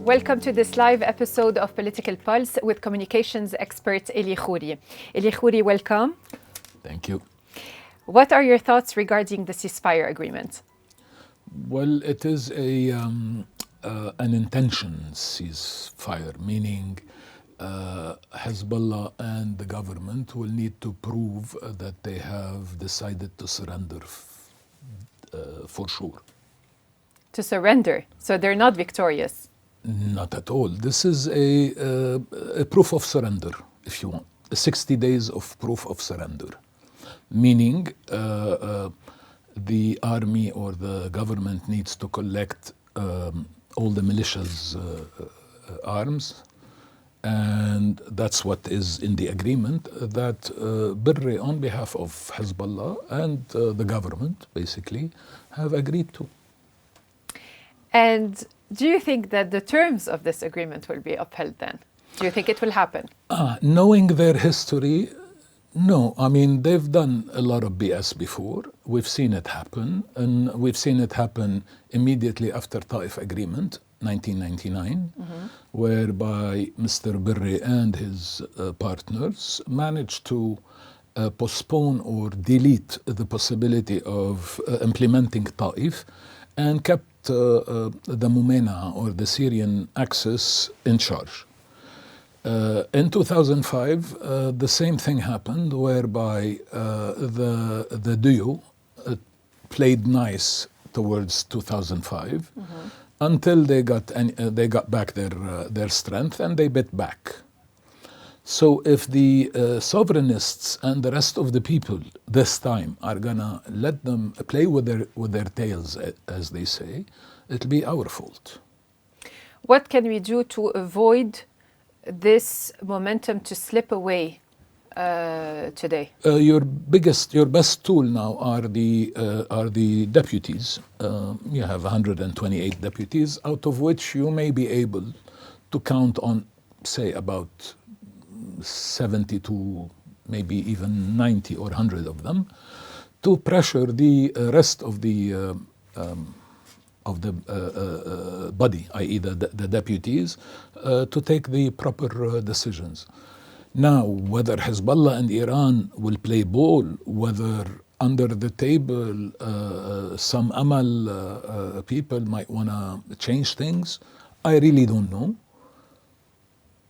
Welcome to this live episode of Political Pulse with communications expert Eli Khoury. Eli Khoury, welcome. Thank you. What are your thoughts regarding the ceasefire agreement? Well, it is an intention ceasefire, meaning Hezbollah and the government will need to prove that they have decided to surrender for sure. To surrender, so they're not victorious. Not at all. This is a proof of surrender, if you want. 60 days of proof of surrender, meaning the army or the government needs to collect all the militias' arms, and that's what is in the agreement that Birri, on behalf of Hezbollah and the government, basically, have agreed to. And do you think that the terms of this agreement will be upheld then? Do you think it will happen? Knowing their history, no. I mean, they've done a lot of BS before. We've seen it happen, and we've seen it happen immediately after Taif Agreement, 1999, whereby Mr. Birri and his partners managed to postpone or delete the possibility of implementing Taif and kept the Mumena or the Syrian axis in charge. In 2005, the same thing happened, whereby the duo played nice towards 2005 until they got back their strength and they bit back. So if the sovereignists and the rest of the people this time are gonna let them play with their tails, as they say, it'll be our fault. What can we do to avoid this momentum to slip away today? Your best tool now are the deputies. You have 128 deputies, out of which you may be able to count on, say, about 70 to maybe even 90 or 100 of them, to pressure the rest of the body, i.e. the deputies, to take the proper decisions. Now, whether Hezbollah and Iran will play ball, whether under the table some Amal people might want to change things, I really don't know.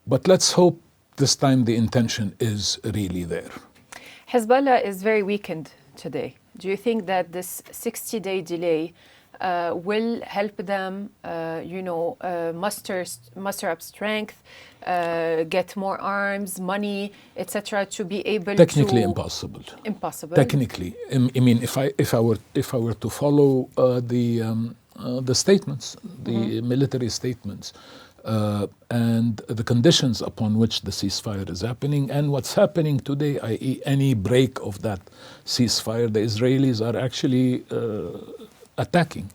But let's hope this time the intention is really there. Hezbollah is very weakened today. Do you think that this 60-day delay will help them, muster up strength, get more arms, money, etc., to be able Technically to... impossible. Impossible. Technically, I mean, if I were to follow the statements, the military statements, and the conditions upon which the ceasefire is happening and what's happening today, i.e. any break of that ceasefire, the Israelis are actually attacking.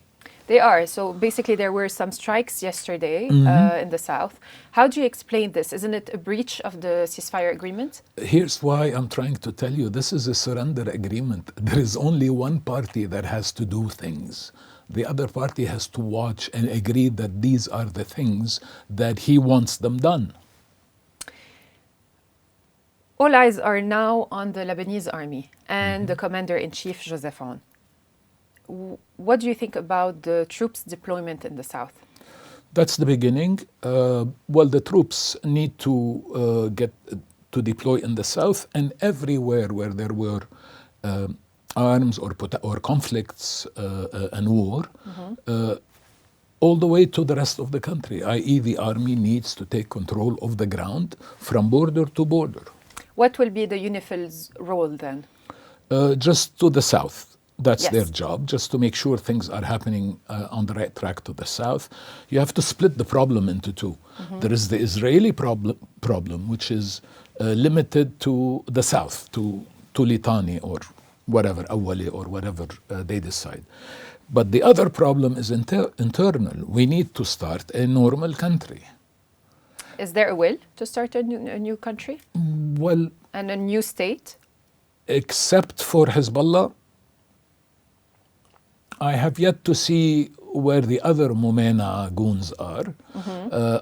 They are. So basically there were some strikes yesterday in the south. How do you explain this? Isn't it a breach of the ceasefire agreement? Here's why I'm trying to tell you, this is a surrender agreement. There is only one party that has to do things. The other party has to watch and agree that these are the things that he wants them done. All eyes are now on the Lebanese army and the commander-in-chief, Joseph Aoun. What do you think about the troops' deployment in the south? That's the beginning. Well, the troops need to get to deploy in the south, and everywhere where there were arms or conflicts and war, all the way to the rest of the country, i.e. the army needs to take control of the ground from border to border. What will be the UNIFIL's role then? Just to the south. That's Yes. their job, just to make sure things are happening on the right track to the south. You have to split the problem into two. There is the Israeli problem, which is limited to the south, to Litani or whatever, Awali or whatever they decide. But the other problem is internal. We need to start a normal country. Is there a will to start a new country? Well, And a new state? Except for Hezbollah, I have yet to see where the other Momena goons are,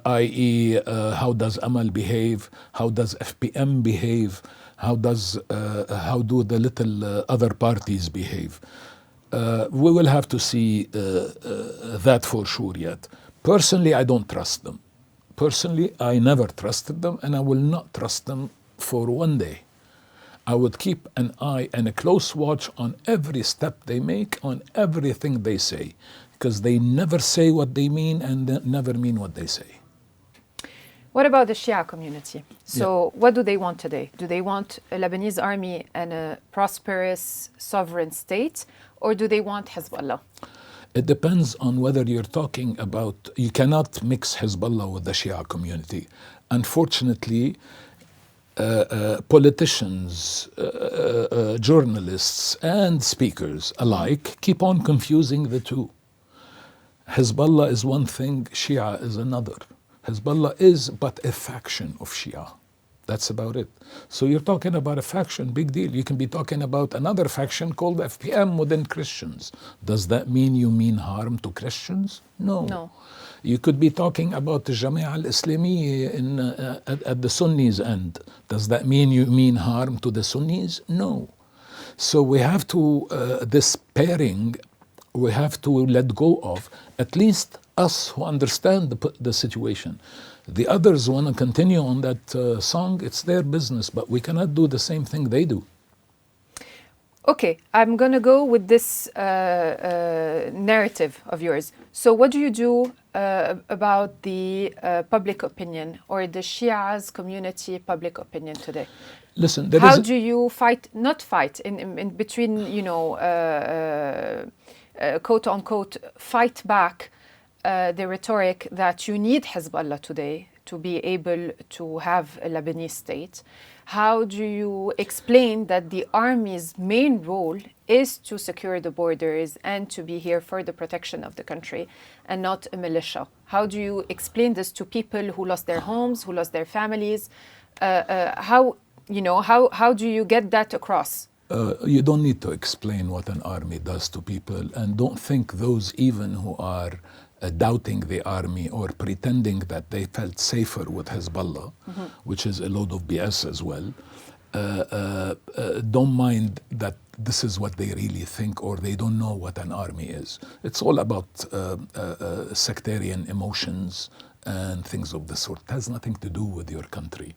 i.e. How does Amal behave, how does FPM behave, how do the little other parties behave. We will have to see that for sure yet. Personally, I don't trust them. Personally, I never trusted them, and I will not trust them for one day. I would keep an eye and a close watch on every step they make, on everything they say, because they never say what they mean and never mean what they say. What about the Shia community? So what do they want today? Do they want a Lebanese army and a prosperous sovereign state, or do they want Hezbollah? It depends on whether you're talking about, you cannot mix Hezbollah with the Shia community. Unfortunately, politicians, journalists, and speakers alike keep on confusing the two. Hezbollah is one thing, Shia is another. Hezbollah is but a faction of Shia. That's about it. So you're talking about a faction, big deal. You can be talking about another faction called FPM within Christians. Does that mean you mean harm to Christians? No. You could be talking about the Jamia al-Islamiyya at the Sunnis end. Does that mean you mean harm to the Sunnis? No. So we have to, this pairing, we have to let go of, at least us who understand the situation. The others want to continue on that song, it's their business, but we cannot do the same thing they do. Okay, I'm going to go with this narrative of yours. So what do you do about the public opinion or the Shia's community public opinion today? Listen, how do you fight, not fight, in between, you know, quote unquote, fight back the rhetoric that you need Hezbollah today to be able to have a Lebanese state? How do you explain that the army's main role is to secure the borders and to be here for the protection of the country and not a militia? How do you explain this to people who lost their homes, who lost their families? How do you get that across? You don't need to explain what an army does to people, and don't think those even who are doubting the army or pretending that they felt safer with Hezbollah, which is a load of BS as well, don't mind that this is what they really think, or they don't know what an army is. It's all about sectarian emotions and things of the sort. It has nothing to do with your country.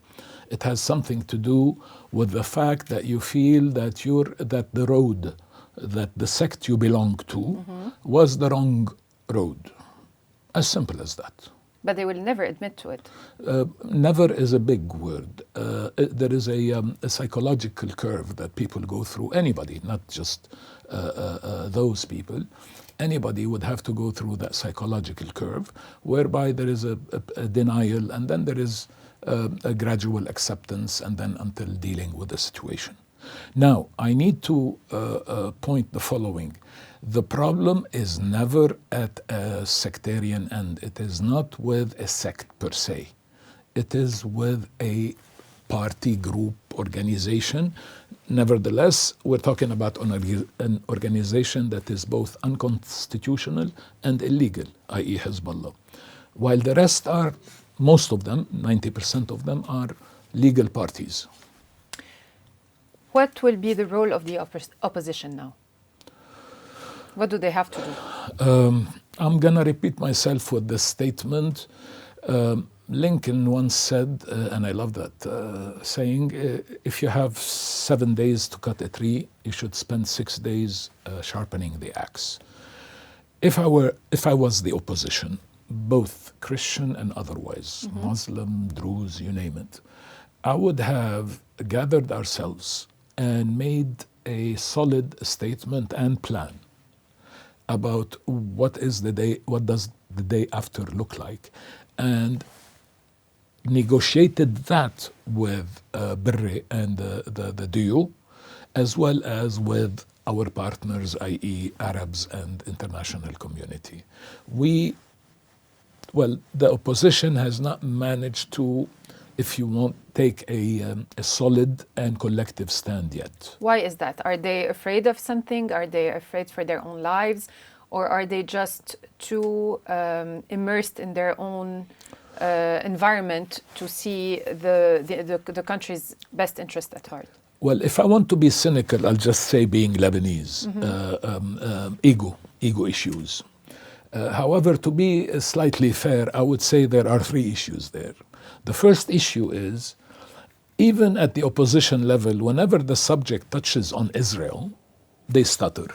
It has something to do with the fact that you feel that the road, that the sect you belong to was the wrong road. As simple as that. But they will never admit to it. Never is a big word. There is a psychological curve that people go through. Anybody, not just those people. Anybody would have to go through that psychological curve, whereby there is a denial, and then there is a gradual acceptance, and then until dealing with the situation. Now, I need to point the following. The problem is never at a sectarian end. It is not with a sect per se. It is with a party, group, organization. Nevertheless, we're talking about an organization that is both unconstitutional and illegal, i.e. Hezbollah. While the rest are, most of them, 90% of them, are legal parties. What will be the role of the opposition now? What do they have to do? I'm going to repeat myself with this statement. Lincoln once said, and I love that saying, if you have 7 days to cut a tree, you should spend 6 days sharpening the axe. If I was the opposition, both Christian and otherwise, Muslim, Druze, you name it, I would have gathered ourselves and made a solid statement and plan about what does the day after look like, and negotiated that with Berre and the duo, as well as with our partners, i.e. Arabs and international community. The opposition has not managed to, if you want, take a solid and collective stand yet. Why is that? Are they afraid of something? Are they afraid for their own lives? or are they just too immersed in their own environment to see the country's best interest at heart? Well, if I want to be cynical, I'll just say being Lebanese, ego issues. However, to be slightly fair, I would say there are three issues there. The first issue is, even at the opposition level, whenever the subject touches on Israel, they stutter.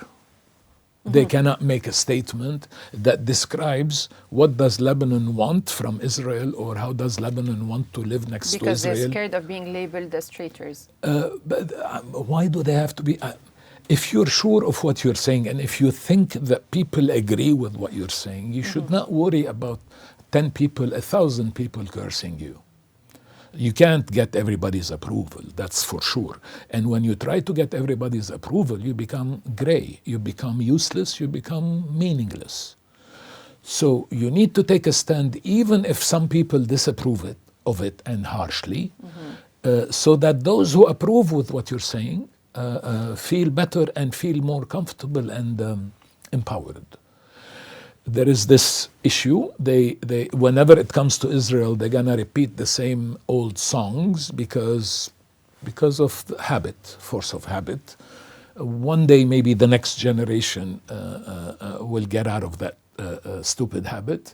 They cannot make a statement that describes what does Lebanon want from Israel, or how does Lebanon want to live next to Israel. Because they're scared of being labeled as traitors. Why do they have to be? If you're sure of what you're saying, and if you think that people agree with what you're saying, you should not worry about 10 people, 1,000 people cursing you. You can't get everybody's approval, that's for sure. And when you try to get everybody's approval, you become gray, you become useless, you become meaningless. So you need to take a stand, even if some people disapprove of it and harshly, so that those who approve with what you're saying feel better and feel more comfortable and empowered. There is this issue. They whenever it comes to Israel, they're gonna repeat the same old songs because of habit, force of habit. One day, maybe the next generation will get out of that stupid habit.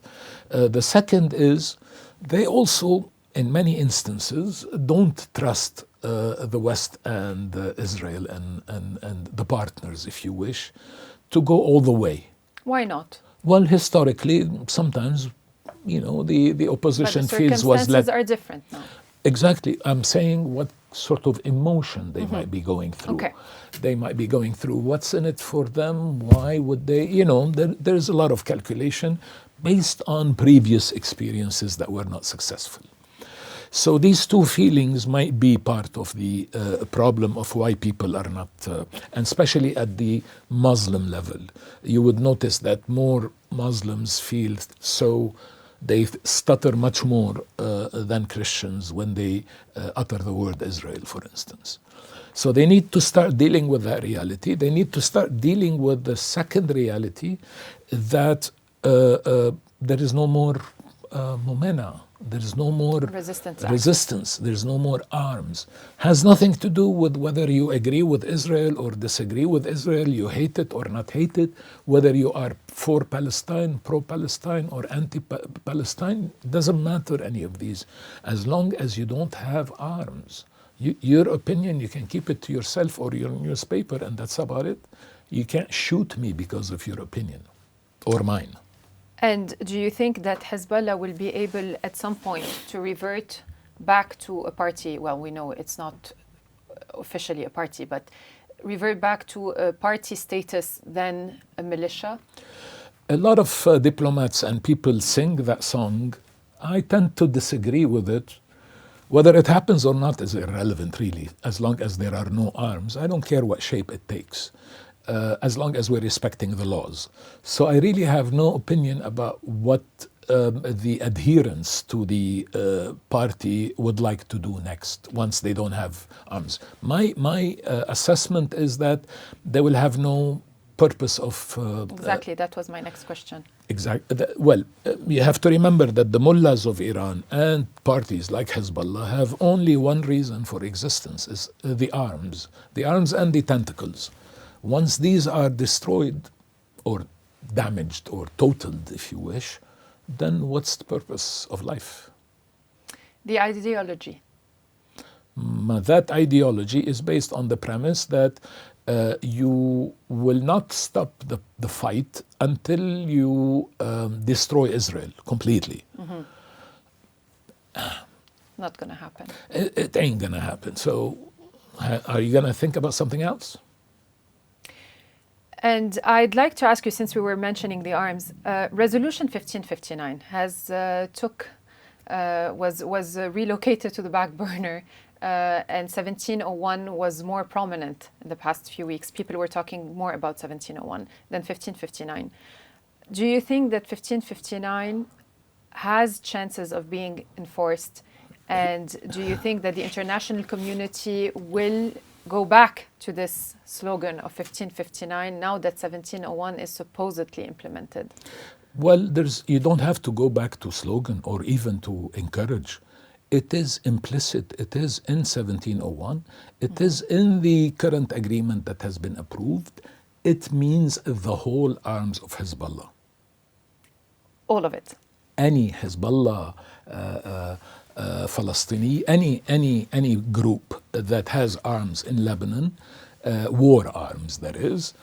The second is they also, in many instances, don't trust the West and Israel and the partners, if you wish, to go all the way. Why not? Well, historically, sometimes, the opposition feels was circumstances are different now. Exactly. I'm saying what sort of emotion they might be going through. Okay. They might be going through what's in it for them, why would they, there's a lot of calculation based on previous experiences that were not successful. So these two feelings might be part of the problem of why people are not, and especially at the Muslim level. You would notice that more Muslims feel so, they stutter much more than Christians when they utter the word Israel, for instance. So they need to start dealing with that reality. They need to start dealing with the second reality that there is no more momena. There is no more resistance. There's no more arms. Has nothing to do with whether you agree with Israel or disagree with Israel, you hate it or not hate it, whether you are for Palestine, pro-Palestine, or anti-Palestine. Doesn't matter any of these, as long as you don't have arms. Your opinion, you can keep it to yourself or your newspaper, and that's about it. You can't shoot me because of your opinion or mine. And do you think that Hezbollah will be able at some point to revert back to a party? Well, we know it's not officially a party, but revert back to a party status than a militia? A lot of diplomats and people sing that song. I tend to disagree with it. Whether it happens or not is irrelevant, really, as long as there are no arms. I don't care what shape it takes. As long as we're respecting the laws. So I really have no opinion about what the adherents to the party would like to do next once they don't have arms. My assessment is that they will have no purpose of... Exactly, that was my next question. Exactly. Well, you have to remember that the mullahs of Iran and parties like Hezbollah have only one reason for existence, is the arms and the tentacles. Once these are destroyed or damaged or totaled, if you wish, then what's the purpose of life? The ideology. That ideology is based on the premise that you will not stop the fight until you destroy Israel completely. Not going to happen. It ain't going to happen. So are you going to think about something else? And I'd like to ask you, since we were mentioning the arms, Resolution 1559 was relocated to the back burner, and 1701 was more prominent in the past few weeks. People were talking more about 1701 than 1559. Do you think that 1559 has chances of being enforced? And do you think that the international community will go back to this slogan of 1559 now that 1701 is supposedly implemented? Well, you don't have to go back to slogan or even to encourage. It is implicit. It is in 1701. It is in the current agreement that has been approved. It means the whole arms of Hezbollah. All of it. Any Hezbollah, Palestinian, any group that has arms in Lebanon, war arms that is,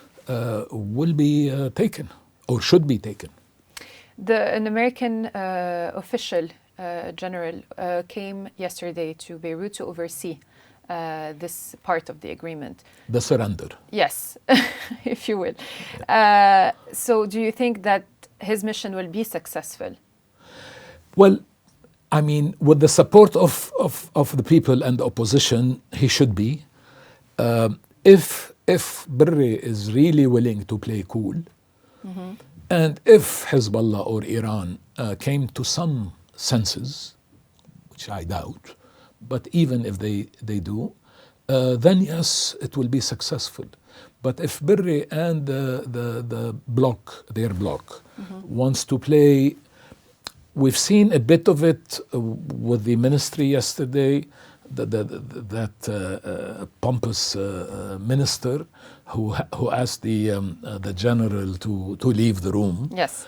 will be taken or should be taken. An American official general came yesterday to Beirut to oversee this part of the agreement. The surrender. Yes, if you will. So do you think that his mission will be successful? Well, I mean, with the support of the people and the opposition, he should be. If Berri is really willing to play cool, and if Hezbollah or Iran came to some senses, which I doubt, but even if they do, then yes, it will be successful. But if Berri and the bloc, their bloc, wants to play, we've seen a bit of it with the ministry yesterday, that pompous minister who asked the general to leave the room. Yes.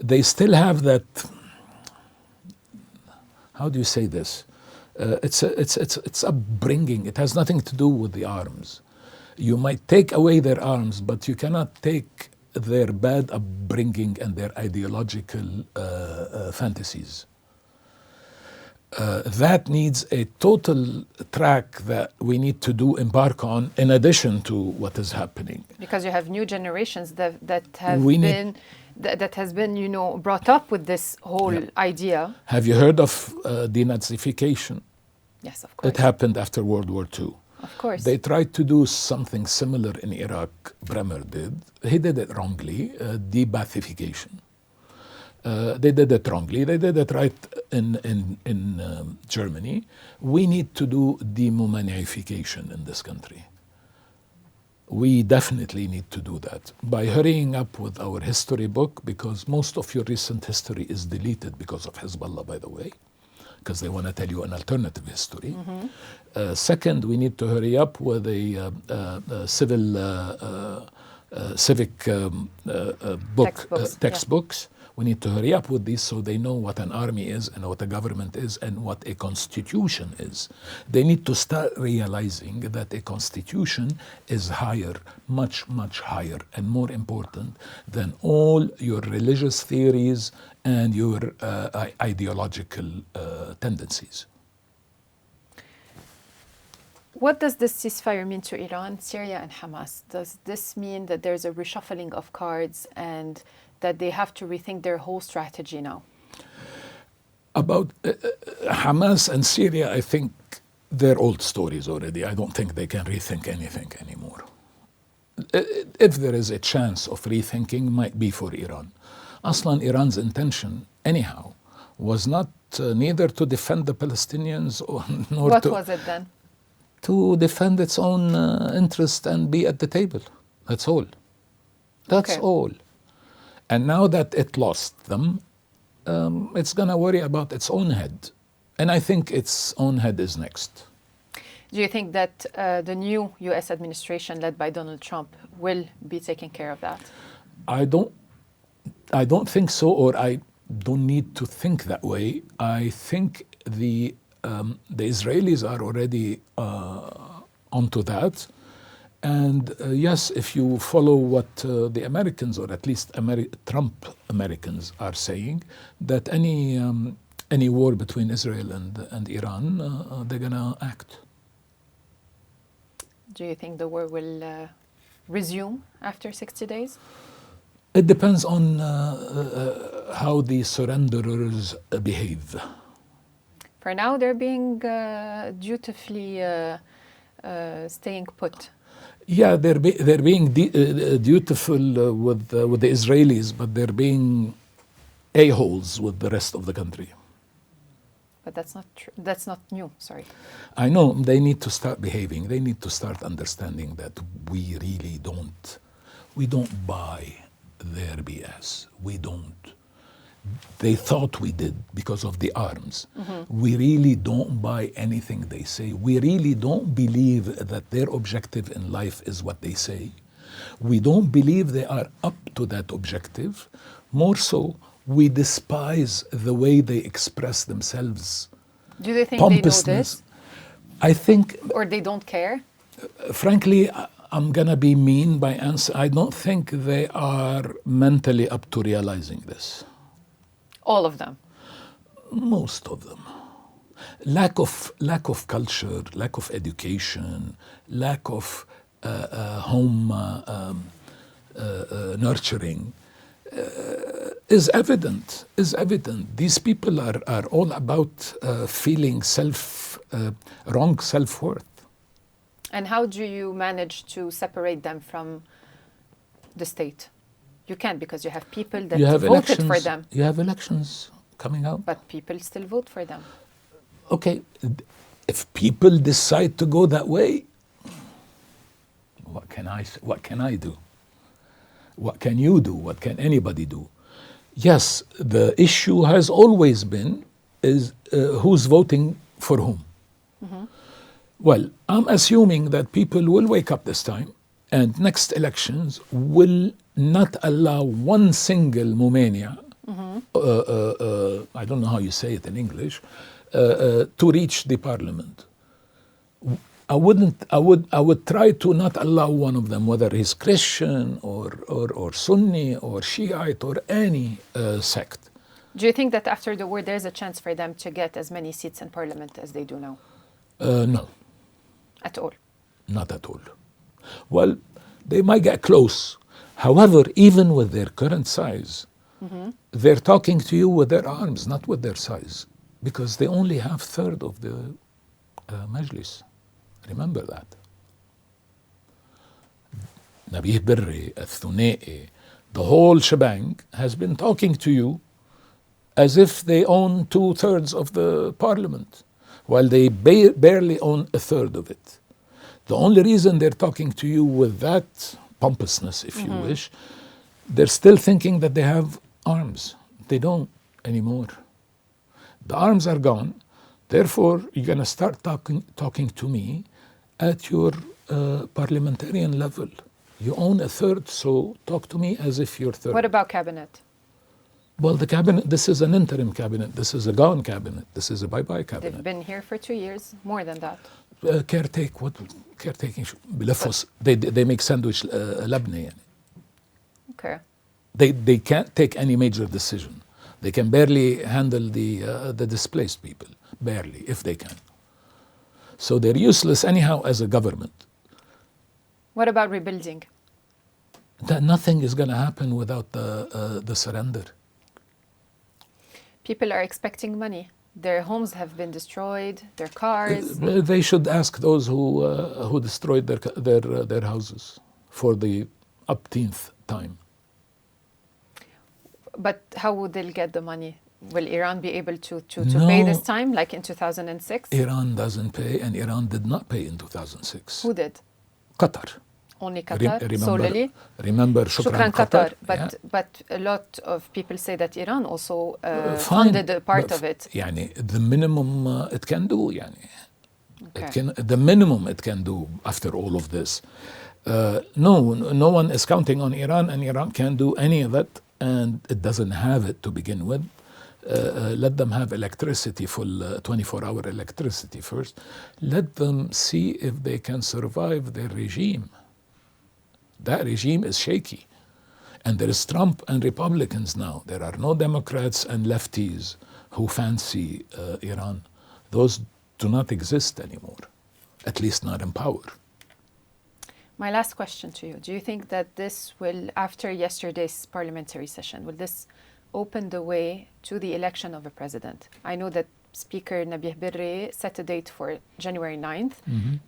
They still have that. How do you say this? It's upbringing. It has nothing to do with the arms. You might take away their arms, but you cannot take their bad upbringing and their ideological fantasies. That needs a total track that we need to embark on in addition to what is happening. Because you have new generations that has been brought up with this whole idea. Have you heard of denazification? Yes, of course. It happened after World War II. Of course. They tried to do something similar in Iraq. Bremer did. He did it wrongly. De-Baathification. They did it wrongly. They did it right in Germany. We need to do demumanification in this country. We definitely need to do that by hurrying up with our history book, because most of your recent history is deleted because of Hezbollah, by the way, because they want to tell you an alternative history. Second, we need to hurry up with a civic textbooks. We need to hurry up with these so they know what an army is and what a government is and what a constitution is. They need to start realizing that a constitution is higher, much, much higher and more important than all your religious theories and your ideological tendencies. What does this ceasefire mean to Iran, Syria, and Hamas? Does this mean that there's a reshuffling of cards and that they have to rethink their whole strategy now? About Hamas and Syria, I think they're old stories already. I don't think they can rethink anything anymore. If there is a chance of rethinking, might be for Iran. Aslan, Iran's intention, anyhow, was not neither to defend the Palestinians nor What was it then? To defend its own interest and be at the table. That's all. That's all. And now that it lost them, it's going to worry about its own head. And I think its own head is next. Do you think that the new U.S. administration led by Donald Trump will be taking care of that? I don't think so, or I don't need to think that way. I think the Israelis are already onto that. And yes, if you follow what the Americans, or at least Trump Americans, are saying, that any war between Israel and Iran, they're going to act. Do you think the war will resume after 60 days? It depends on how the surrenderers behave. For now, they're being dutifully staying put. Yeah, they're being dutiful with the Israelis, but they're being a-holes with the rest of the country. But that's not true. That's not new, sorry. I know they need to start behaving. They need to start understanding that we really we don't buy their BS. We don't. They thought we did because of the arms. We really don't buy anything they say. We really don't believe that their objective in life is what they say. We don't believe they are up to that objective. More so, we despise the way they express themselves. Do they think they know Pompousness. this? I think, Or they don't care? frankly, I'm gonna be mean by answer. I don't think they are mentally up to realizing this. All of them. Most of them. Lack of culture, lack of education, lack of home nurturing is evident. These people are all about feeling wrong self-worth. And how do you manage to separate them from the state? You can't, because you have people that voted for them. You have elections coming out. But people still vote for them. Okay, if people decide to go that way, what can I do? What can you do? What can anybody do? Yes, the issue has always been is who's voting for whom. Well, I'm assuming that people will wake up this time and next elections will not allow one single Mumania, I don't know how you say it in English, to reach the parliament. I would try to not allow one of them, whether he's Christian or Sunni or Shiite or any sect. Do you think that after the war there's a chance for them to get as many seats in parliament as they do now? No. At all? Not at all. Well, they might get close. However, even with their current size, they're talking to you with their arms, not with their size, because they only have third of the Majlis. Remember that. Nabih Berri, Al-Thunai'i, the whole shebang has been talking to you as if they own 2/3 of the parliament, while they barely own 1/3 of it. The only reason they're talking to you with that pompousness, if you wish, they're still thinking that they have arms. They don't anymore. The arms are gone. Therefore, you're going to start talking to me at your parliamentarian level. You own 1/3, so talk to me as if you're 1/3. What about cabinet? Well, the cabinet, this is an interim cabinet. This is a gone cabinet. This is a bye-bye cabinet. They've been here for 2 years, more than that. Caretaking بلفظ they make sandwich لبنة يعني. Okay. They can't take any major decision. They can barely handle the displaced people, barely, if they can. So they're useless anyhow as a government. What about rebuilding? That nothing is going to happen without the surrender. People are expecting money. Their homes have been destroyed, their cars. They should ask those who destroyed their houses for the upteenth time. But how would they get the money? Will Iran be able to No. pay this time, like in 2006? Iran doesn't pay, and Iran did not pay in 2006. Who did? Qatar. Only Qatar, Remember, solely? remember Shukran Qatar. But a lot of people say that Iran also Fine, funded a part but of it. يعني the minimum it can do يعني. Okay. The minimum it can do after all of this. No one is counting on Iran, and Iran can't do any of it, and it doesn't have it to begin with. Let them have electricity, full 24-hour electricity first. Let them see if they can survive their regime. That regime is shaky. And there is Trump and Republicans now. There are no Democrats and lefties who fancy Iran. Those do not exist anymore, at least not in power. My last question to you. Do you think that this will, after yesterday's parliamentary session, will this open the way to the election of a president? I know that Speaker Nabih Berri set a date for January 9th,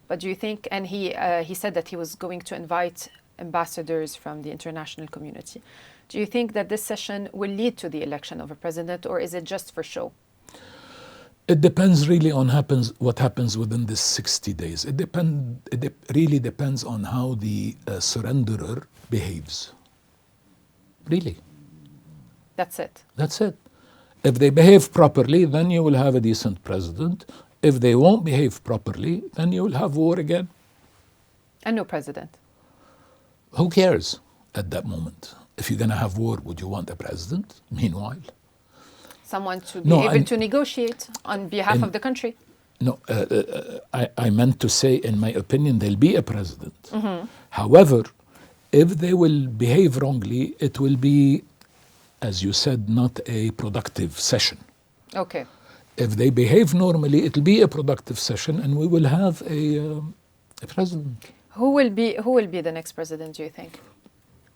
but do you think, and he said that he was going to invite ambassadors from the international community. Do you think that this session will lead to the election of a president, or is it just for show? It depends really on what happens within this 60 days. It really depends on how the surrenderer behaves. Really. That's it. That's it. If they behave properly, then you will have a decent president. If they won't behave properly, then you will have war again. And no president. Who cares at that moment? If you're going to have war, would you want a president? Meanwhile. Someone to be able to negotiate on behalf of the country. No, I meant to say, in my opinion, there'll be a president. Mm-hmm. However, if they will behave wrongly, it will be, as you said, not a productive session. Okay. If they behave normally, it'll be a productive session, and we will have a president. Who will be the next president, do you think?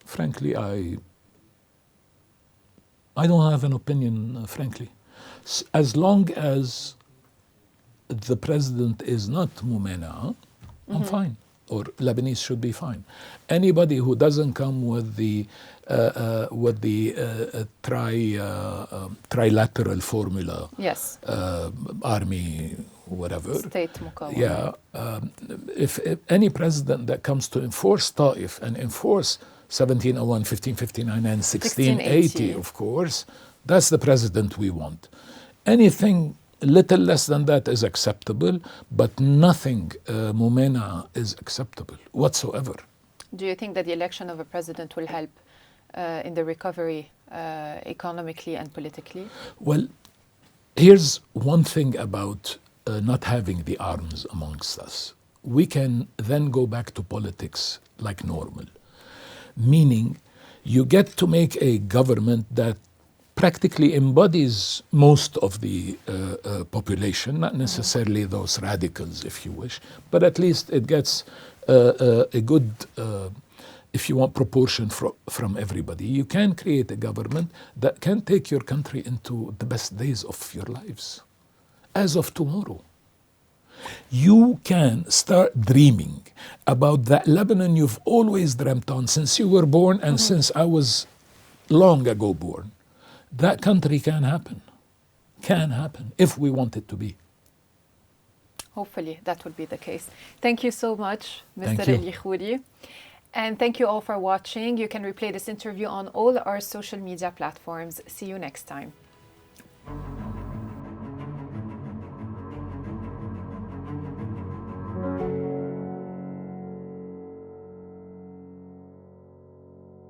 Frankly, I don't have an opinion, frankly. As long as the president is not Mumena, I'm fine. Or Lebanese should be fine. Anybody who doesn't come with the trilateral formula, yes, army, whatever. State Mukawama. Yeah. If any president that comes to enforce Ta'if and enforce 1701, 1559, and 1680, of course, that's the president we want. Anything little less than that is acceptable, but nothing Mumena is acceptable whatsoever. Do you think that the election of a president will help in the recovery economically and politically? Well, here's one thing about not having the arms amongst us. We can then go back to politics like normal. Meaning, you get to make a government that practically embodies most of the population, not necessarily those radicals, if you wish, but at least it gets a good, if you want, proportion from everybody. You can create a government that can take your country into the best days of your lives, as of tomorrow. You can start dreaming about that Lebanon you've always dreamt on since you were born and since I was long ago born. That country can happen if we want it to be. Hopefully that will be the case. Thank you so much, Mr. Eli Khoury. And thank you all for watching. You can replay this interview on all our social media platforms. See you next time.